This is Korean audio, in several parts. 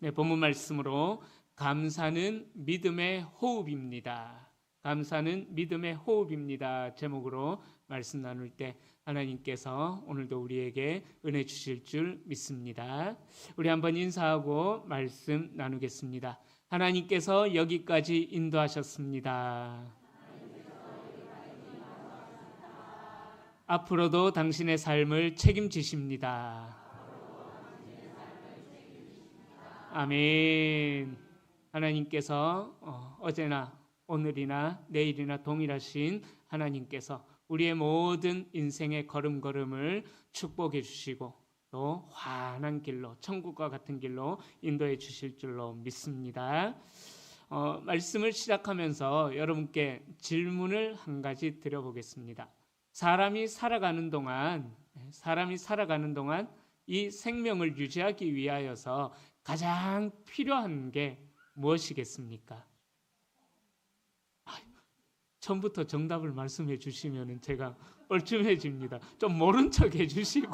네, 본문 말씀으로 감사는 믿음의 호흡입니다. 감사는 믿음의 호흡입니다. 제목으로 말씀 나눌 때 하나님께서 오늘도 우리에게 은혜 주실 줄 믿습니다. 우리 한번 인사하고 말씀 나누겠습니다. 하나님께서 여기까지 인도하셨습니다. 앞으로도 당신의 삶을 책임지십니다. 아멘. 하나님께서 어제나 오늘이나 내일이나 동일하신 하나님께서 우리의 모든 인생의 걸음걸음을 축복해 주시고 또 환한 길로, 천국과 같은 길로 인도해 주실 줄로 믿습니다. 말씀을 시작하면서 여러분께 질문을 한 가지 드려보겠습니다. 사람이 살아가는 동안 이 생명을 유지하기 위하여서 가장 필요한 게 무엇이겠습니까? 처음부터 정답을 말씀해 주시면 제가 얼춤해집니다. 좀 모른 척 해주시고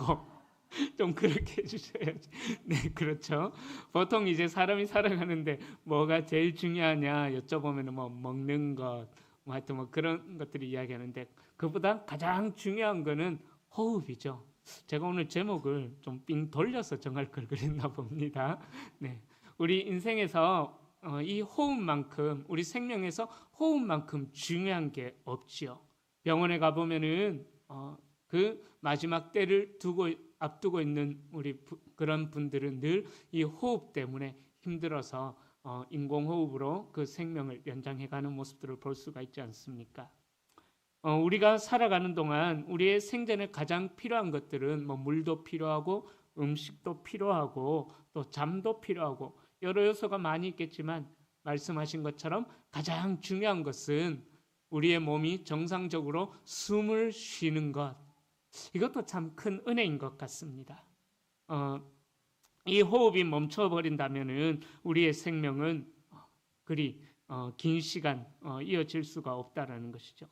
좀 그렇게 해주셔야지. 네, 그렇죠. 보통 이제 사람이 살아가는데 뭐가 제일 중요하냐 여쭤보면 뭐 먹는 것, 하여튼 뭐 그런 것들을 이야기하는데 그보다 가장 중요한 거는 호흡이죠. 제가 오늘 제목을 좀 삥 돌려서 정할 걸 그랬나 봅니다. 네, 우리 인생에서 이 호흡만큼, 우리 생명에서 호흡만큼 중요한 게 없지요. 병원에 가보면은 그 마지막 때를 앞두고 있는 우리 그런 분들은 늘 이 호흡 때문에 힘들어서 인공호흡으로 그 생명을 연장해가는 모습들을 볼 수가 있지 않습니까? 우리가 살아가는 동안 우리의 생전에 가장 필요한 것들은 뭐 물도 필요하고 음식도 필요하고 또 잠도 필요하고 여러 요소가 많이 있겠지만 말씀하신 것처럼 가장 중요한 것은 우리의 몸이 정상적으로 숨을 쉬는 것. 이것도 참 큰 은혜인 것 같습니다. 이 호흡이 멈춰버린다면은 우리의 생명은 그리 긴 시간 이어질 수가 없다라는 것이죠.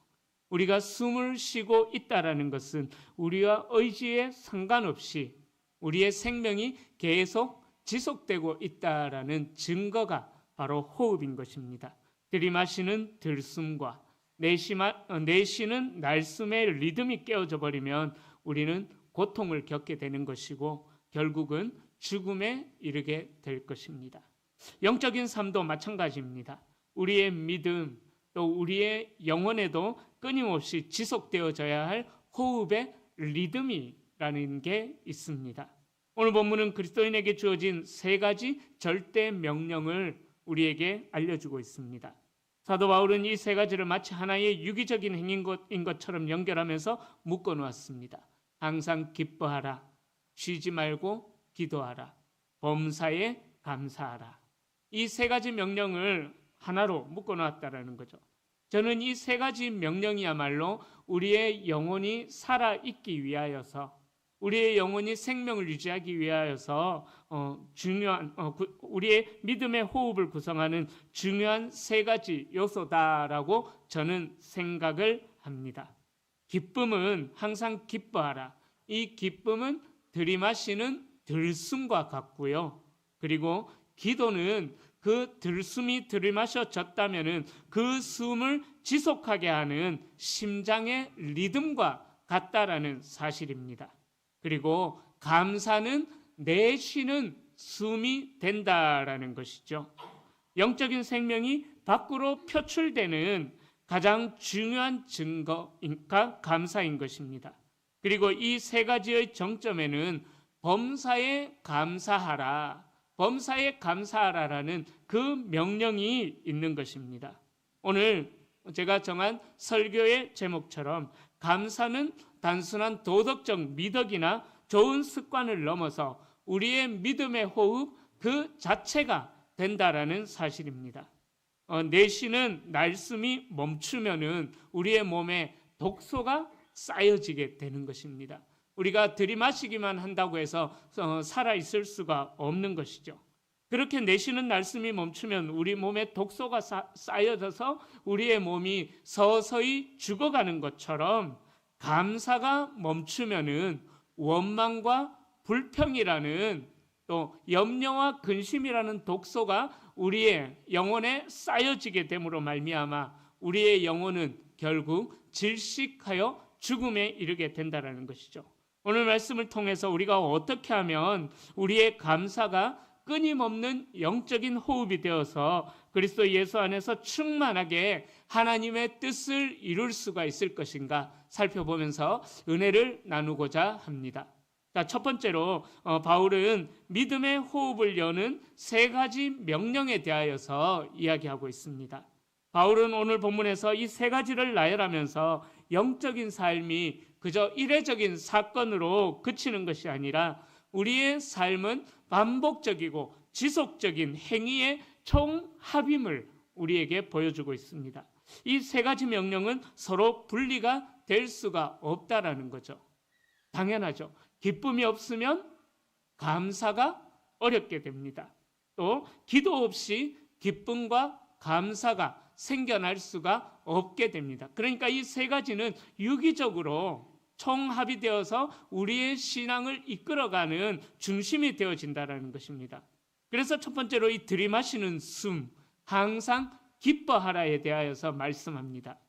우리가 숨을 쉬고 있다라는 것은 우리와 의지에 상관없이 우리의 생명이 계속 지속되고 있다라는 증거가 바로 호흡인 것입니다. 들이마시는 들숨과 내쉬는 날숨의 리듬이 깨어져 버리면 우리는 고통을 겪게 되는 것이고 결국은 죽음에 이르게 될 것입니다. 영적인 삶도 마찬가지입니다. 우리의 믿음 또 우리의 영혼에도 끊임없이 지속되어져야 할 호흡의 리듬이라는 게 있습니다. 오늘 본문은 그리스도인에게 주어진 세 가지 절대 명령을 우리에게 알려주고 있습니다. 사도 바울은 이 세 가지를 마치 하나의 유기적인 행위인 것처럼 연결하면서 묶어놓았습니다. 항상 기뻐하라, 쉬지 말고 기도하라, 범사에 감사하라. 이 세 가지 명령을 하나로 묶어놨다라는 거죠. 저는 이 세 가지 명령이야말로 우리의 영혼이 살아있기 위하여서, 우리의 영혼이 생명을 유지하기 위하여서 중요한 우리의 믿음의 호흡을 구성하는 중요한 세 가지 요소다라고 저는 생각을 합니다. 기쁨은 항상 기뻐하라. 이 기쁨은 들이마시는 들숨과 같고요. 그리고 기도는 그 들숨이 들이마셔졌다면은 그 숨을 지속하게 하는 심장의 리듬과 같다라는 사실입니다. 그리고 감사는 내쉬는 숨이 된다라는 것이죠. 영적인 생명이 밖으로 표출되는 가장 중요한 증거가 감사인 것입니다. 그리고 이 세 가지의 정점에는 범사에 감사하라, 범사에 감사하라라는 그 명령이 있는 것입니다. 오늘 제가 정한 설교의 제목처럼 감사는 단순한 도덕적 미덕이나 좋은 습관을 넘어서 우리의 믿음의 호흡 그 자체가 된다라는 사실입니다. 내쉬는 날숨이 멈추면은 우리의 몸에 독소가 쌓여지게 되는 것입니다. 우리가 들이마시기만 한다고 해서 살아있을 수가 없는 것이죠. 그렇게 내쉬는 날숨이 멈추면 우리 몸에 독소가 쌓여져서 우리의 몸이 서서히 죽어가는 것처럼 감사가 멈추면은 원망과 불평이라는 또 염려와 근심이라는 독소가 우리의 영혼에 쌓여지게 됨으로 말미암아 우리의 영혼은 결국 질식하여 죽음에 이르게 된다는 것이죠. 오늘 말씀을 통해서 우리가 어떻게 하면 우리의 감사가 끊임없는 영적인 호흡이 되어서 그리스도 예수 안에서 충만하게 하나님의 뜻을 이룰 수가 있을 것인가 살펴보면서 은혜를 나누고자 합니다. 자, 첫 번째로 바울은 믿음의 호흡을 여는 세 가지 명령에 대하여서 이야기하고 있습니다. 바울은 오늘 본문에서 이 세 가지를 나열하면서 영적인 삶이 그저 이례적인 사건으로 그치는 것이 아니라 우리의 삶은 반복적이고 지속적인 행위의 총합임을 우리에게 보여주고 있습니다. 이 세 가지 명령은 서로 분리가 될 수가 없다라는 거죠. 당연하죠. 기쁨이 없으면 감사가 어렵게 됩니다. 또 기도 없이 기쁨과 감사가 생겨날 수가 없게 됩니다. 그러니까 이 세 가지는 유기적으로 총합이 되어서 우리의 신앙을 이끌어가는 중심이 되어진다는 것입니다. 그래서 첫 번째로 이 들이마시는 숨, 항상 기뻐하라에 대하여서 말씀합니다.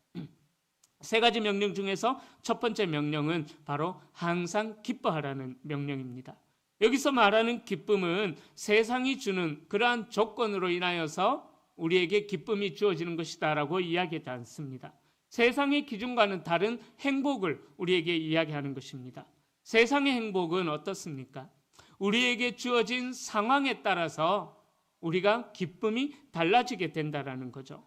세 가지 명령 중에서 첫 번째 명령은 바로 항상 기뻐하라는 명령입니다. 여기서 말하는 기쁨은 세상이 주는 그러한 조건으로 인하여서 우리에게 기쁨이 주어지는 것이다라고 이야기하지 않습니다. 세상의 기준과는 다른 행복을 우리에게 이야기하는 것입니다. 세상의 행복은 어떻습니까? 우리에게 주어진 상황에 따라서 우리가 기쁨이 달라지게 된다는 거죠.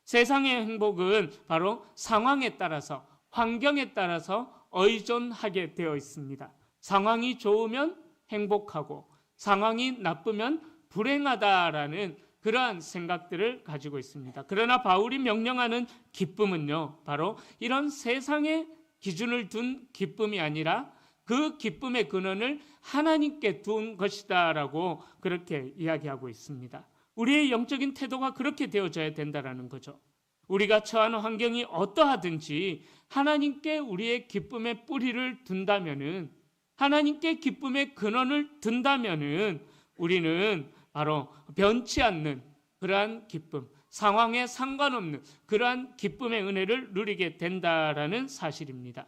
세상의 행복은 바로 상황에 따라서, 환경에 따라서 의존하게 되어 있습니다. 상황이 좋으면 행복하고 상황이 나쁘면 불행하다라는 그러한 생각들을 가지고 있습니다. 그러나 바울이 명령하는 기쁨은요, 바로 이런 세상의 기준을 둔 기쁨이 아니라 그 기쁨의 근원을 하나님께 둔 것이다라고 그렇게 이야기하고 있습니다. 우리의 영적인 태도가 그렇게 되어져야 된다는 거죠. 우리가 처한 환경이 어떠하든지 하나님께 우리의 기쁨의 뿌리를 둔다면은, 하나님께 기쁨의 근원을 둔다면은 우리는 바로 변치 않는 그러한 기쁨, 상황에 상관없는 그러한 기쁨의 은혜를 누리게 된다라는 사실입니다.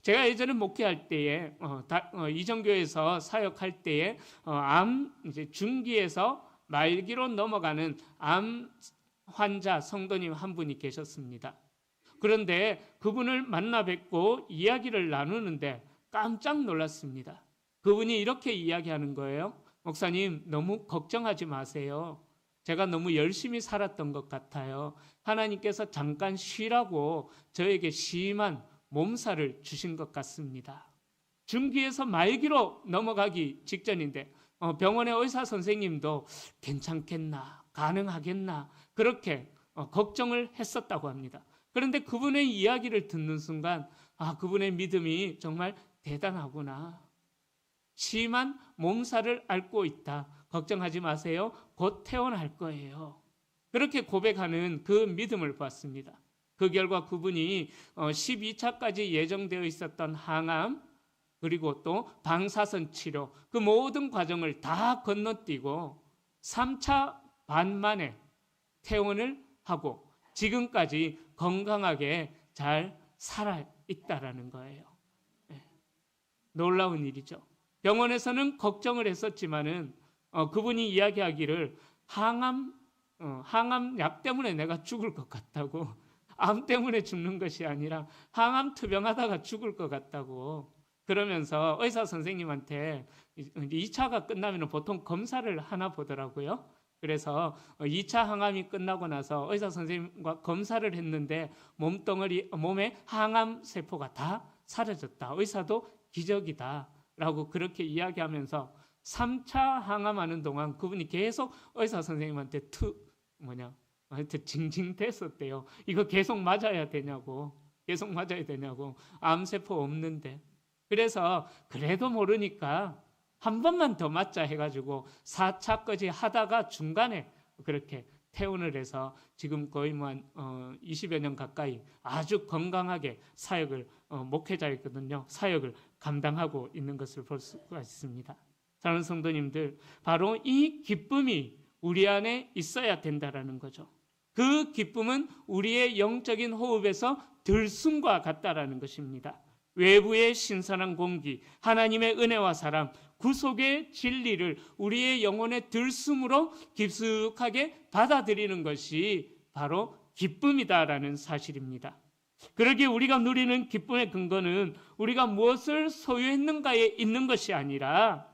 제가 예전에 목회할 때에 이정교에서 사역할 때에 이제 중기에서 말기로 넘어가는 암 환자 성도님 한 분이 계셨습니다. 그런데 그분을 만나 뵙고 이야기를 나누는데 깜짝 놀랐습니다. 그분이 이렇게 이야기하는 거예요. 목사님, 너무 걱정하지 마세요. 제가 너무 열심히 살았던 것 같아요. 하나님께서 잠깐 쉬라고 저에게 심한 몸살을 주신 것 같습니다. 중기에서 말기로 넘어가기 직전인데 병원의 의사 선생님도 괜찮겠나, 가능하겠나 그렇게 걱정을 했었다고 합니다. 그런데 그분의 이야기를 듣는 순간 그분의 믿음이 정말 대단하구나. 심한 몸살을 앓고 있다. 걱정하지 마세요. 곧 퇴원할 거예요. 그렇게 고백하는 그 믿음을 봤습니다. 그 결과 그분이 12차까지 예정되어 있었던 항암, 그리고 또 방사선 치료, 그 모든 과정을 다 건너뛰고 3차 반 만에 퇴원을 하고 지금까지 건강하게 잘 살아 있다라는 거예요. 놀라운 일이죠. 병원에서는 걱정을 했었지만은 그분이 이야기하기를 항암 약 때문에 내가 죽을 것 같다고, 암 때문에 죽는 것이 아니라 항암 투병하다가 죽을 것 같다고 그러면서 의사 선생님한테 2차가 끝나면 보통 검사를 하나 보더라고요. 그래서 2차 항암이 끝나고 나서 의사 선생님과 검사를 했는데 몸에 항암 세포가 다 사라졌다. 의사도 기적이다 라고 그렇게 이야기하면서 3차 항암하는 동안 그분이 계속 의사 선생님한테 하여튼 징징댔었대요. 이거 계속 맞아야 되냐고. 암세포 없는데. 그래서 그래도 모르니까 한 번만 더 맞자 해가지고 4차까지 하다가 중간에 그렇게 퇴원을 해서 지금 거의 20여 년 가까이 아주 건강하게 사역을 목회자였거든요. 사역을 감당하고 있는 것을 볼 수가 있습니다. 사랑하는 성도님들, 바로 이 기쁨이 우리 안에 있어야 된다라는 거죠. 그 기쁨은 우리의 영적인 호흡에서 들숨과 같다라는 것입니다. 외부의 신선한 공기, 하나님의 은혜와 사랑, 구속의 진리를 우리의 영혼의 들숨으로 깊숙하게 받아들이는 것이 바로 기쁨이다라는 사실입니다. 그러기에 우리가 누리는 기쁨의 근거는 우리가 무엇을 소유했는가에 있는 것이 아니라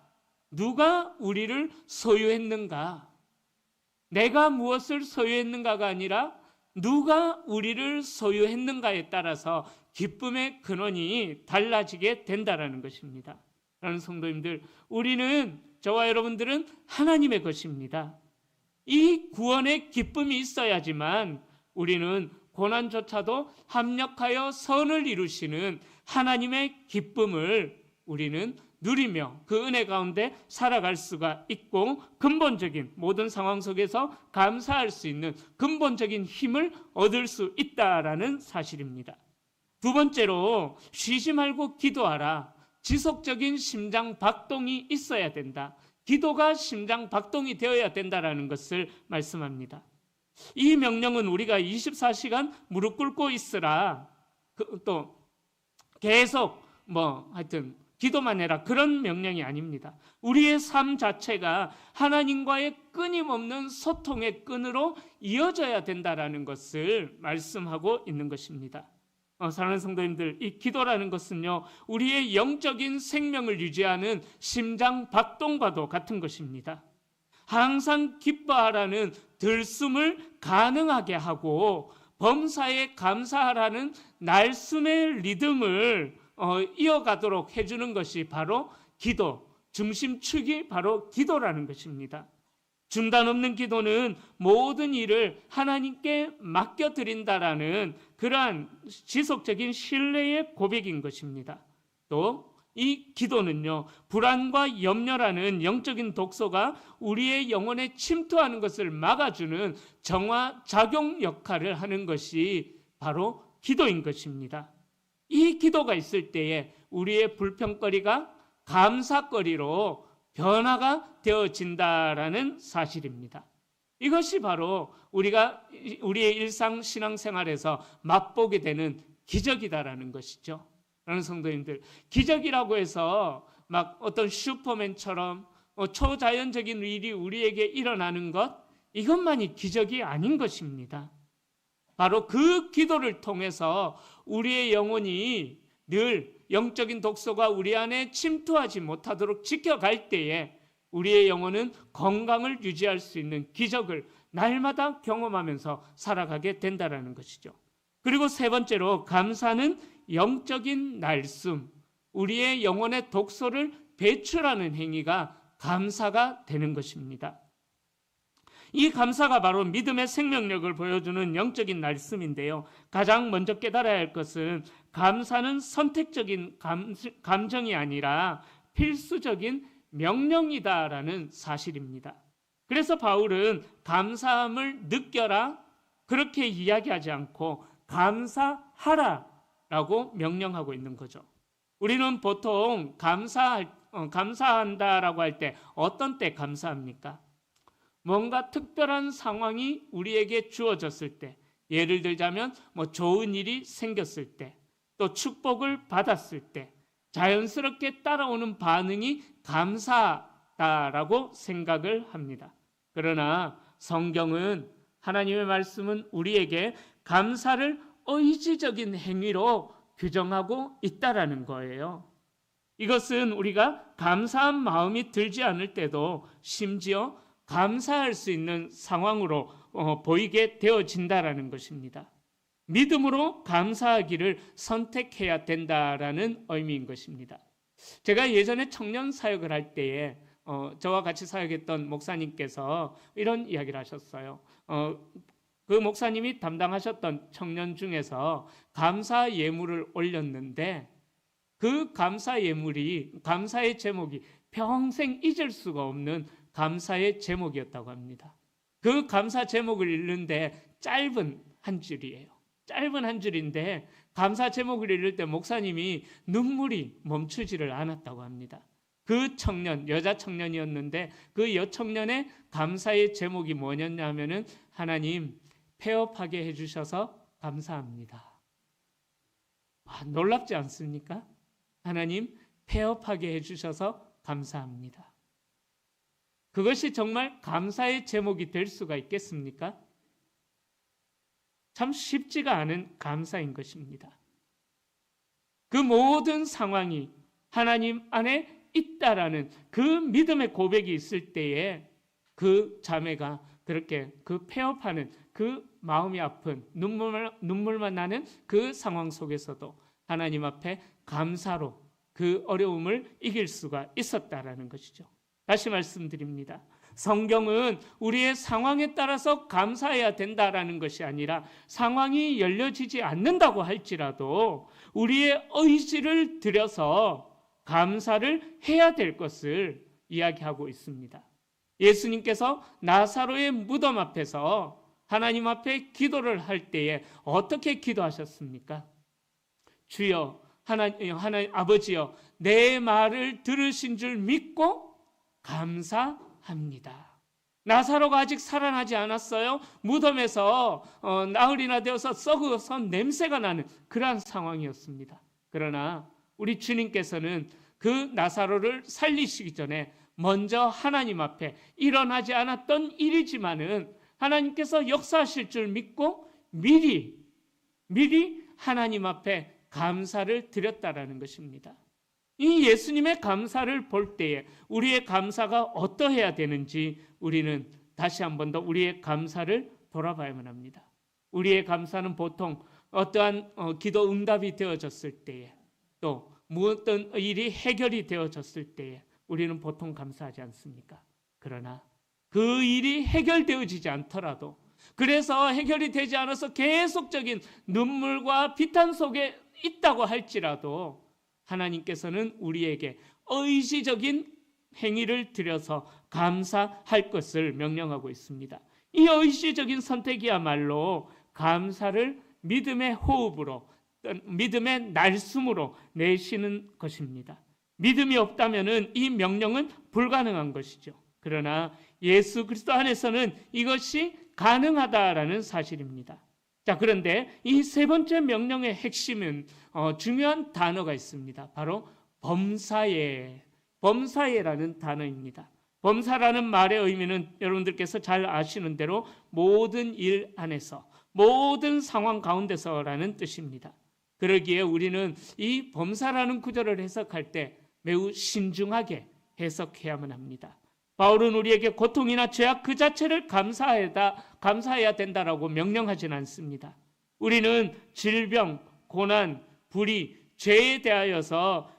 누가 우리를 소유했는가, 내가 무엇을 소유했는가가 아니라 누가 우리를 소유했는가에 따라서 기쁨의 근원이 달라지게 된다라는 것입니다. 그러는 성도님들, 우리는, 저와 여러분들은 하나님의 것입니다. 이 구원의 기쁨이 있어야지만 우리는 고난조차도 합력하여 선을 이루시는 하나님의 기쁨을 우리는 누리며 그 은혜 가운데 살아갈 수가 있고, 근본적인 모든 상황 속에서 감사할 수 있는 근본적인 힘을 얻을 수 있다라는 사실입니다. 두 번째로, 쉬지 말고 기도하라. 지속적인 심장 박동이 있어야 된다. 기도가 심장 박동이 되어야 된다라는 것을 말씀합니다. 이 명령은 우리가 24시간 무릎 꿇고 있으라, 또 계속 하여튼 기도만 해라, 그런 명령이 아닙니다. 우리의 삶 자체가 하나님과의 끊임없는 소통의 끈으로 이어져야 된다라는 것을 말씀하고 있는 것입니다. 사랑하는 성도님들, 이 기도라는 것은요, 우리의 영적인 생명을 유지하는 심장 박동과도 같은 것입니다. 항상 기뻐하라는 들숨을 가능하게 하고 범사에 감사하라는 날숨의 리듬을 이어가도록 해주는 것이 바로 기도, 중심축이 바로 기도라는 것입니다. 중단 없는 기도는 모든 일을 하나님께 맡겨드린다라는 그러한 지속적인 신뢰의 고백인 것입니다. 또 이 기도는요, 불안과 염려라는 영적인 독소가 우리의 영혼에 침투하는 것을 막아주는 정화작용 역할을 하는 것이 바로 기도인 것입니다. 이 기도가 있을 때에 우리의 불평거리가 감사거리로 변화가 되어진다라는 사실입니다. 이것이 바로 우리가 우리의 일상 신앙생활에서 맛보게 되는 기적이다라는 것이죠. 라는 성도님들, 기적이라고 해서 막 어떤 슈퍼맨처럼 초자연적인 일이 우리에게 일어나는 것, 이것만이 기적이 아닌 것입니다. 바로 그 기도를 통해서 우리의 영혼이 늘 영적인 독소가 우리 안에 침투하지 못하도록 지켜갈 때에 우리의 영혼은 건강을 유지할 수 있는 기적을 날마다 경험하면서 살아가게 된다는 것이죠. 그리고 세 번째로, 감사는 영적인 날숨, 우리의 영혼의 독소를 배출하는 행위가 감사가 되는 것입니다. 이 감사가 바로 믿음의 생명력을 보여주는 영적인 날숨인데요, 가장 먼저 깨달아야 할 것은 감사는 선택적인 감정이 아니라 필수적인 명령이다라는 사실입니다. 그래서 바울은 감사함을 느껴라, 그렇게 이야기하지 않고 감사하라 라고 명령하고 있는 거죠. 우리는 보통 감사한다라고 할 때 어떤 때 감사합니까? 뭔가 특별한 상황이 우리에게 주어졌을 때, 예를 들자면 좋은 일이 생겼을 때, 또 축복을 받았을 때, 자연스럽게 따라오는 반응이 감사하다라고 생각을 합니다. 그러나 성경은, 하나님의 말씀은 우리에게 감사를 의지적인 행위로 규정하고 있다라는 거예요. 이것은 우리가 감사한 마음이 들지 않을 때도 심지어 감사할 수 있는 상황으로 보이게 되어진다라는 것입니다. 믿음으로 감사하기를 선택해야 된다라는 의미인 것입니다. 제가 예전에 청년 사역을 할 때에 저와 같이 사역했던 목사님께서 이런 이야기를 하셨어요. 그 목사님이 담당하셨던 청년 중에서 감사 예물을 올렸는데, 그 감사 예물이, 감사의 제목이 평생 잊을 수가 없는 감사의 제목이었다고 합니다. 그 감사 제목을 읽는데 짧은 한 줄이에요. 짧은 한 줄인데 감사 제목을 읽을 때 목사님이 눈물이 멈추지를 않았다고 합니다. 그 청년, 여자 청년이었는데 그 여청년의 감사의 제목이 뭐였냐면은 하나님 폐업하게 해주셔서 감사합니다. 와, 놀랍지 않습니까? 하나님 폐업하게 해주셔서 감사합니다. 그것이 정말 감사의 제목이 될 수가 있겠습니까? 참 쉽지가 않은 감사인 것입니다. 그 모든 상황이 하나님 안에 있다라는 그 믿음의 고백이 있을 때에 그 자매가 그렇게 그 폐업하는 그 마음이 아픈 눈물만 나는 그 상황 속에서도 하나님 앞에 감사로 그 어려움을 이길 수가 있었다라는 것이죠. 다시 말씀드립니다. 성경은 우리의 상황에 따라서 감사해야 된다라는 것이 아니라 상황이 열려지지 않는다고 할지라도 우리의 의지를 들여서 감사를 해야 될 것을 이야기하고 있습니다. 예수님께서 나사로의 무덤 앞에서 하나님 앞에 기도를 할 때에 어떻게 기도하셨습니까? 주여, 하나님 아버지여, 내 말을 들으신 줄 믿고 감사합니다. 나사로가 아직 살아나지 않았어요. 무덤에서 나흘이나 되어서 썩어서 냄새가 나는 그러한 상황이었습니다. 그러나 우리 주님께서는 그 나사로를 살리시기 전에 먼저 하나님 앞에 일어나지 않았던 일이지만은 하나님께서 역사하실 줄 믿고 미리 하나님 앞에 감사를 드렸다라는 것입니다. 이 예수님의 감사를 볼 때에 우리의 감사가 어떠해야 되는지 우리는 다시 한 번 더 우리의 감사를 돌아봐야만 합니다. 우리의 감사는 보통 어떠한 기도 응답이 되어졌을 때에 또 무엇든 일이 해결이 되어졌을 때에 우리는 보통 감사하지 않습니까? 그러나 그 일이 해결되어지지 않더라도 그래서 해결이 되지 않아서 계속적인 눈물과 비탄 속에 있다고 할지라도 하나님께서는 우리에게 의지적인 행위를 들여서 감사할 것을 명령하고 있습니다. 이 의지적인 선택이야말로 감사를 믿음의 호흡으로, 믿음의 날숨으로 내쉬는 것입니다. 믿음이 없다면 이 명령은 불가능한 것이죠. 그러나 예수 그리스도 안에서는 이것이 가능하다라는 사실입니다. 자, 그런데 이 세 번째 명령의 핵심은 중요한 단어가 있습니다. 바로 범사에라는 단어입니다. 범사라는 말의 의미는 여러분들께서 잘 아시는 대로 모든 일 안에서, 모든 상황 가운데서라는 뜻입니다. 그러기에 우리는 이 범사라는 구절을 해석할 때 매우 신중하게 해석해야만 합니다. 바울은 우리에게 고통이나 죄악 그 자체를 감사해야 된다라고 명령하지는 않습니다. 우리는 질병, 고난, 불의, 죄에 대하여서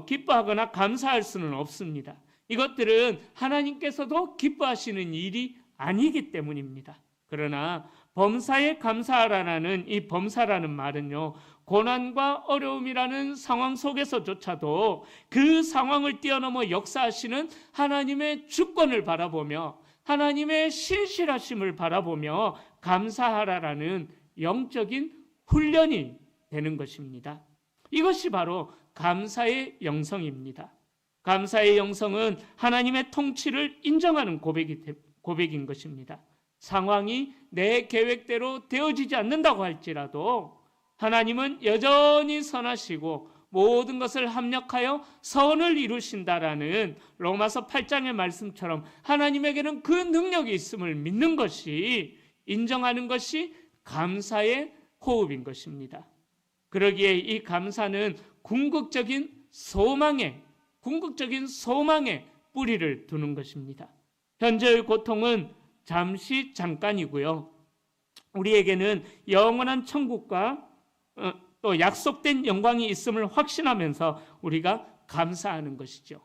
기뻐하거나 감사할 수는 없습니다. 이것들은 하나님께서도 기뻐하시는 일이 아니기 때문입니다. 그러나 범사에 감사하라는 이 범사라는 말은요, 고난과 어려움이라는 상황 속에서조차도 그 상황을 뛰어넘어 역사하시는 하나님의 주권을 바라보며 하나님의 신실하심을 바라보며 감사하라라는 영적인 훈련이 되는 것입니다. 이것이 바로 감사의 영성입니다. 감사의 영성은 하나님의 통치를 인정하는 고백인 것입니다. 상황이 내 계획대로 되어지지 않는다고 할지라도 하나님은 여전히 선하시고 모든 것을 합력하여 선을 이루신다라는 로마서 8장의 말씀처럼 하나님에게는 그 능력이 있음을 믿는 것이, 인정하는 것이 감사의 호흡인 것입니다. 그러기에 이 감사는 궁극적인 소망에 뿌리를 두는 것입니다. 현재의 고통은 잠깐이고요. 우리에게는 영원한 천국과 또 약속된 영광이 있음을 확신하면서 우리가 감사하는 것이죠.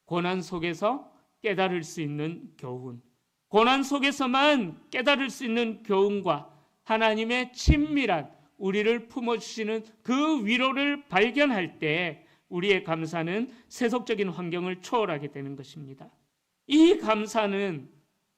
고난 속에서 깨달을 수 있는 교훈, 고난 속에서만 깨달을 수 있는 교훈과 하나님의 친밀한 우리를 품어주시는 그 위로를 발견할 때 우리의 감사는 세속적인 환경을 초월하게 되는 것입니다. 이 감사는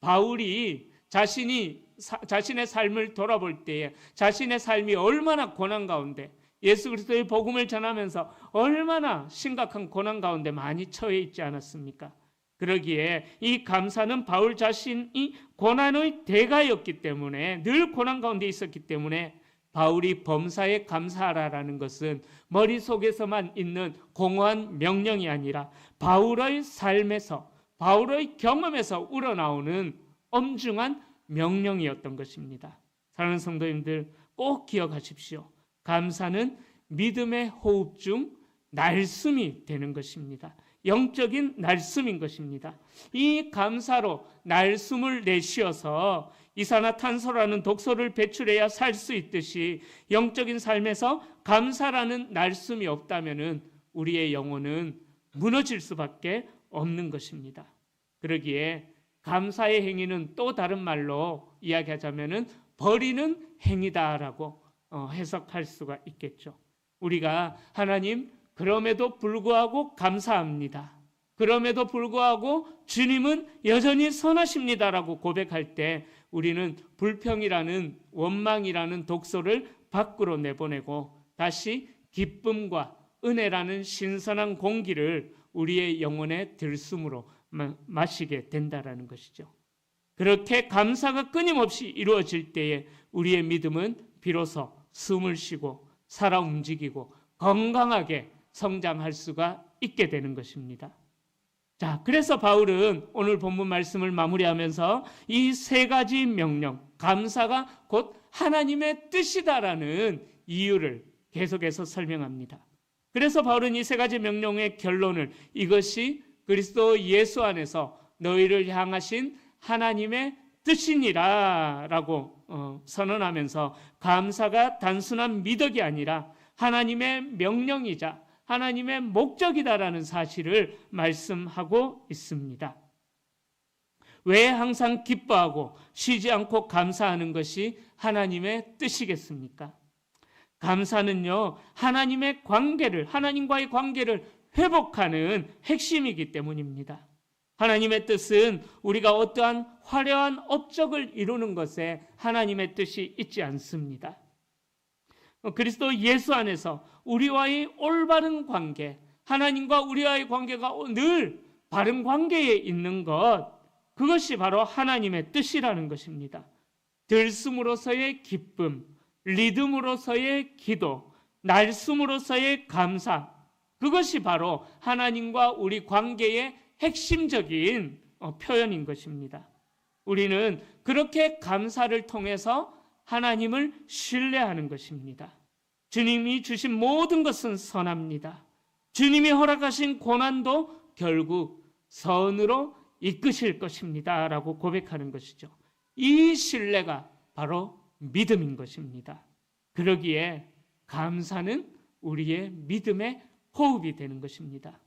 바울이 자신의 삶을 돌아볼 때에 자신의 삶이 얼마나 고난 가운데 예수 그리스도의 복음을 전하면서 얼마나 심각한 고난 가운데 많이 처해 있지 않았습니까? 그러기에 이 감사는 바울 자신이 고난의 대가였기 때문에, 늘 고난 가운데 있었기 때문에 바울이 범사에 감사하라라는 것은 머릿속에서만 있는 공허한 명령이 아니라 바울의 삶에서, 바울의 경험에서 우러나오는 엄중한 명령이었던 것입니다. 사랑하는 성도님들, 꼭 기억하십시오. 감사는 믿음의 호흡 중 날숨이 되는 것입니다. 영적인 날숨인 것입니다. 이 감사로 날숨을 내쉬어서 이산화탄소라는 독소를 배출해야 살 수 있듯이 영적인 삶에서 감사라는 날숨이 없다면 우리의 영혼은 무너질 수밖에 없는 것입니다. 그러기에 감사의 행위는 또 다른 말로 이야기하자면 버리는 행위다라고 해석할 수가 있겠죠. 우리가 하나님, 그럼에도 불구하고 감사합니다, 그럼에도 불구하고 주님은 여전히 선하십니다라고 고백할 때 우리는 불평이라는, 원망이라는 독소를 밖으로 내보내고 다시 기쁨과 은혜라는 신선한 공기를 우리의 영혼의 들숨으로 마시게 된다라는 것이죠. 그렇게 감사가 끊임없이 이루어질 때에 우리의 믿음은 비로소 숨을 쉬고 살아 움직이고 건강하게 성장할 수가 있게 되는 것입니다. 자, 그래서 바울은 오늘 본문 말씀을 마무리하면서 이 세 가지 명령, 감사가 곧 하나님의 뜻이다라는 이유를 계속해서 설명합니다. 그래서 바울은 이 세 가지 명령의 결론을 이것이 그리스도 예수 안에서 너희를 향하신 하나님의 뜻이니라 라고 선언하면서 감사가 단순한 미덕이 아니라 하나님의 명령이자 하나님의 목적이다라는 사실을 말씀하고 있습니다. 왜 항상 기뻐하고 쉬지 않고 감사하는 것이 하나님의 뜻이겠습니까? 감사는요, 하나님의 관계를, 하나님과의 관계를 회복하는 핵심이기 때문입니다. 하나님의 뜻은 우리가 어떠한 화려한 업적을 이루는 것에 하나님의 뜻이 있지 않습니다. 그리스도 예수 안에서 우리와의 올바른 관계, 하나님과 우리와의 관계가 늘 바른 관계에 있는 것, 그것이 바로 하나님의 뜻이라는 것입니다. 들숨으로서의 기쁨, 리듬으로서의 기도, 날숨으로서의 감사, 그것이 바로 하나님과 우리 관계의 핵심적인 표현인 것입니다. 우리는 그렇게 감사를 통해서 하나님을 신뢰하는 것입니다. 주님이 주신 모든 것은 선합니다. 주님이 허락하신 고난도 결국 선으로 이끄실 것입니다 라고 고백하는 것이죠. 이 신뢰가 바로 믿음인 것입니다. 그러기에 감사는 우리의 믿음의 호흡이 되는 것입니다.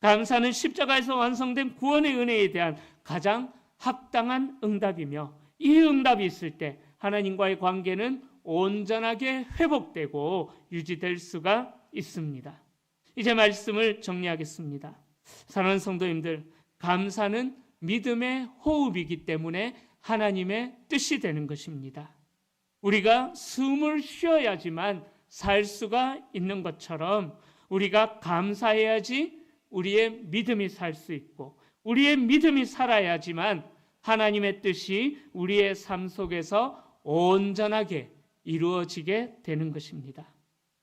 감사는 십자가에서 완성된 구원의 은혜에 대한 가장 합당한 응답이며, 이 응답이 있을 때 하나님과의 관계는 온전하게 회복되고 유지될 수가 있습니다. 이제 말씀을 정리하겠습니다. 사랑하는 성도님들, 감사는 믿음의 호흡이기 때문에 하나님의 뜻이 되는 것입니다. 우리가 숨을 쉬어야지만 살 수가 있는 것처럼 우리가 감사해야지 우리의 믿음이 살 수 있고, 우리의 믿음이 살아야지만 하나님의 뜻이 우리의 삶 속에서 온전하게 이루어지게 되는 것입니다.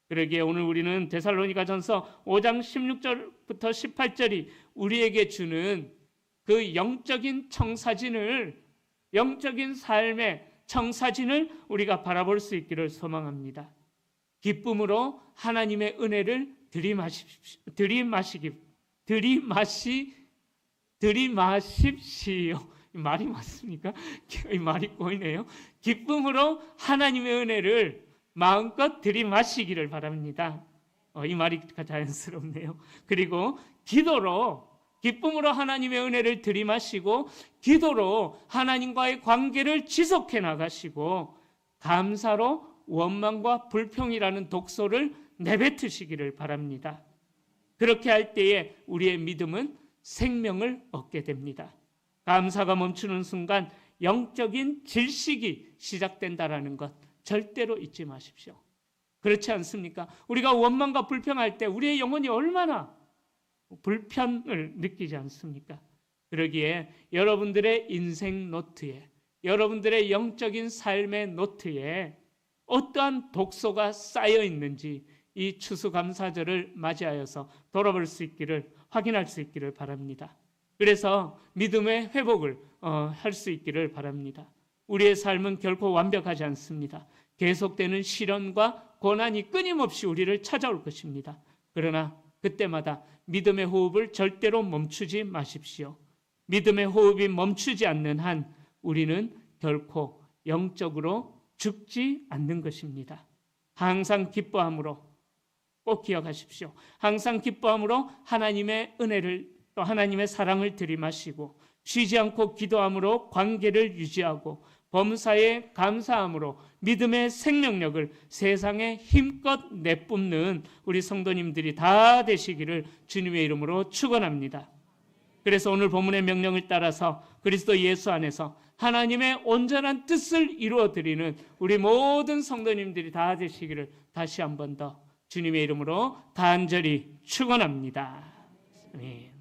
그러기에 오늘 우리는 데살로니가전서 5장 16절부터 18절이 우리에게 주는 그 영적인 청사진을, 영적인 삶의 청사진을 우리가 바라볼 수 있기를 소망합니다. 기쁨으로 하나님의 은혜를 들이마십시오. 말이 맞습니까? 말이 꼬이네요. 기쁨으로 하나님의 은혜를 마음껏 들이마시기를 바랍니다. 이 말이 자연스럽네요. 그리고 기쁨으로 하나님의 은혜를 들이마시고 기도로 하나님과의 관계를 지속해 나가시고 감사로 원망과 불평이라는 독소를 내뱉으시기를 바랍니다. 그렇게 할 때에 우리의 믿음은 생명을 얻게 됩니다. 감사가 멈추는 순간 영적인 질식이 시작된다라는 것 절대로 잊지 마십시오. 그렇지 않습니까? 우리가 원망과 불평할 때 우리의 영혼이 얼마나 불편을 느끼지 않습니까? 그러기에 여러분들의 인생 노트에, 여러분들의 영적인 삶의 노트에 어떠한 독소가 쌓여 있는지 이 추수감사절을 맞이하여서 돌아볼 수 있기를, 확인할 수 있기를 바랍니다. 그래서 믿음의 회복을 할 수 있기를 바랍니다. 우리의 삶은 결코 완벽하지 않습니다. 계속되는 시련과 고난이 끊임없이 우리를 찾아올 것입니다. 그러나 그때마다 믿음의 호흡을 절대로 멈추지 마십시오. 믿음의 호흡이 멈추지 않는 한 우리는 결코 영적으로 죽지 않는 것입니다. 항상 기뻐함으로, 꼭 기억하십시오. 항상 기뻐함으로 하나님의 은혜를, 또 하나님의 사랑을 들이마시고 쉬지 않고 기도함으로 관계를 유지하고 범사에 감사함으로 믿음의 생명력을 세상에 힘껏 내뿜는 우리 성도님들이 다 되시기를 주님의 이름으로 축원합니다. 그래서 오늘 본문의 명령을 따라서 그리스도 예수 안에서 하나님의 온전한 뜻을 이루어드리는 우리 모든 성도님들이 다 되시기를 다시 한 번 더 주님의 이름으로 간절히 축원합니다. 아멘.